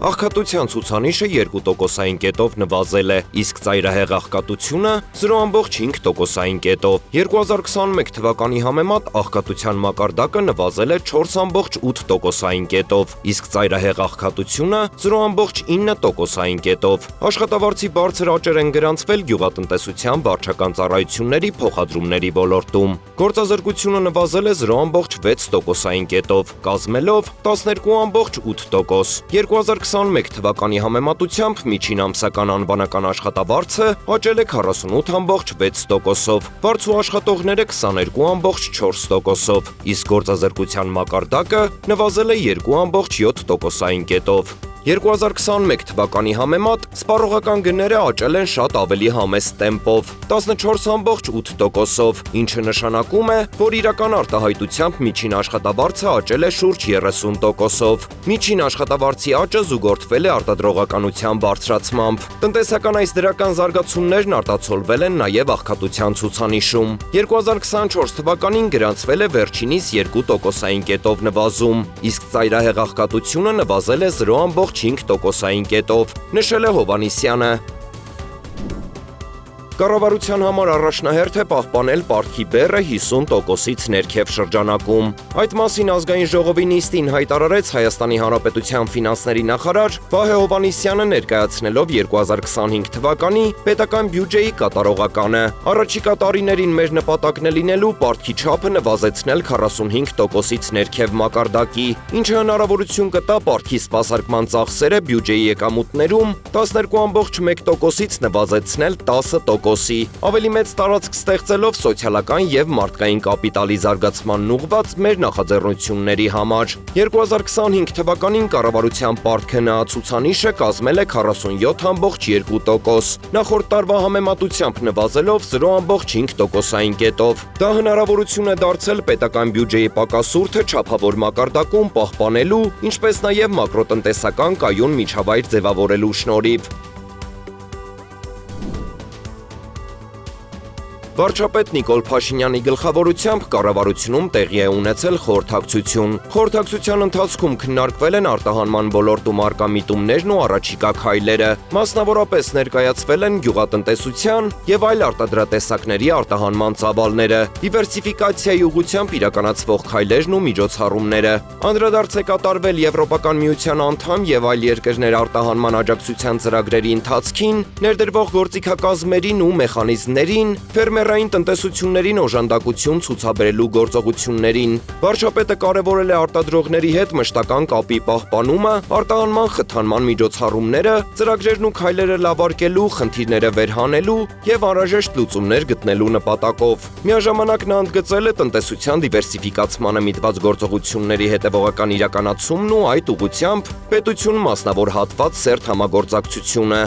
Աղքատության ցուցանիշը 2%-ային կետով նվազել է, իսկ ծայրահեղ աղքատությունը 0,5%-ային կետով։ 2021 թվականի համեմատ աղքատության մակարդակը նվազել է 4,8%-ային կետով, իսկ ծայրահեղ աղքատությունը 0,9%-ային կետով։ Աշխատավարձի բարձր աճեր են գրանցվել գյուղատնտեսության վարչական ծառայությունների փոխադրումների ոլորտում։ Գործազրկությունը նվազել է 0,6%-ային կետով, կազմելով 12,8%։ 2021 թվականի համեմատությամբ միջին ամսական անվանական աշխատավարձը աճել է 48,6%-ով, վարձու աշխատողները 22,4%-ով, իսկ գործազրկության մակարդակը նվազել է 2,7%-ային կետով։ 2021 թվականի համեմատ սպառողական գները աճել են շատ ավելի համեստ տեմպով՝ 14,8%-ով, ինչը նշանակում է, որ իրական արտահայտությամբ միջին աշխատավարձը աճել է շուրջ 30%-ով։ Միջին աշխատավարձի աճը զուգորդվել է արտադրողականության բարձրացմամբ։ Տնտեսական այս դրական զարգացումներն արտացոլվել են նաև աղքատության ցուցանիշում։ 2024 թվականին գրանցվել է վերջինիս 2%-ային կետով նվազում, իսկ ծայրահեղ աղքատությունը նվազել է 0,5%-ային կետով, նշել է Հովհաննիսյանը։ Կառավարության համար առաջնահերթ է պահպանել պարտքի բեռը 50%-ից ներքև շրջանակում։ Այդ մասին ազգային ժողովի նիստին հայտարարեց Հայաստանի Հանրապետության ֆինանսների նախարար Վահե Հովհաննիսյանը, ներկայացնելով 2025 թվականի պետական բյուջեի կատարողականը։ Առաջիկա տարիներին մեր նպատակն է լինելու պարտքի չափը նվազեցնել 45%-ից ներքև մակարդակի, ինչը հնարավորություն կտա պարտքի սպասարկման ծախսերը բյուջեի եկամուտներում 12,1%-ից նվազեցնել 10%-ի, ավելի մեծ տարածք ստեղծելով սոցիալական եւ մարդկային կապիտալի զարգացմանն ուղղված մեր նախաձեռնությունների համար։ 2025 թվականին կառավարության պարտքը նահացուցանիշը կազմել է 47,2%, նախորդ տարվա համեմատությամբ նվազելով 0,5%-ային կետով։ Դա հնարավորություն է դարձել պետական բյուջեի պակասուրդը չափավոր մակարդակում պահպանելու, ինչպես նաև մակրոտնտեսական կայուն միջավայր ձևավորելու շնորհիվ։ Վարչապետ Նիկոլ Փաշինյանի գլխավորությամբ կառավարությունում տեղի է ունեցել խորհրդակցություն։ Խորհրդակցության ընթացքում քննարկվել են արտահանման ոլորտում առկա միտումներն ու առաջիկա քայլերը, մասնավորապես ներկայացվել են գյուղատնտեսության եւ այլ արտադրատեսակների արտահանման ծավալները, դիվերսիֆիկացիայի ուղղությամբ իրականացվող քայլերն ու միջոցառումները։ Անդրադարձ է կատարվել Եվրոպական միության անդամ եւ այլ երկրներ արտահանման աջակցության ծրագրերի ընթացքին, ներդրվող գործիքակազմերին ու մեխանիզմներին, ֆերմերային տնտեսություններին օժանդակություն ցուցաբերելու գործողություններին։ Վարչապետը կարևորել է արտադրողների հետ մշտական կապի պահպանումը, արտահանման խթանման միջոցառումները, ծրագրերն ու քայլերը լավարկելու, խնդիրները վերհանելու եւ անհրաժեշտ լուծումներ գտնելու նպատակով։ Միաժամանակ նա ընդգծել է տնտեսության դիվերսիֆիկացմանը միտված գործողությունների հետևողական իրականացումն ու այդ ուղղությամբ պետություն մասնավոր հատված սերտ համագործակցությունը։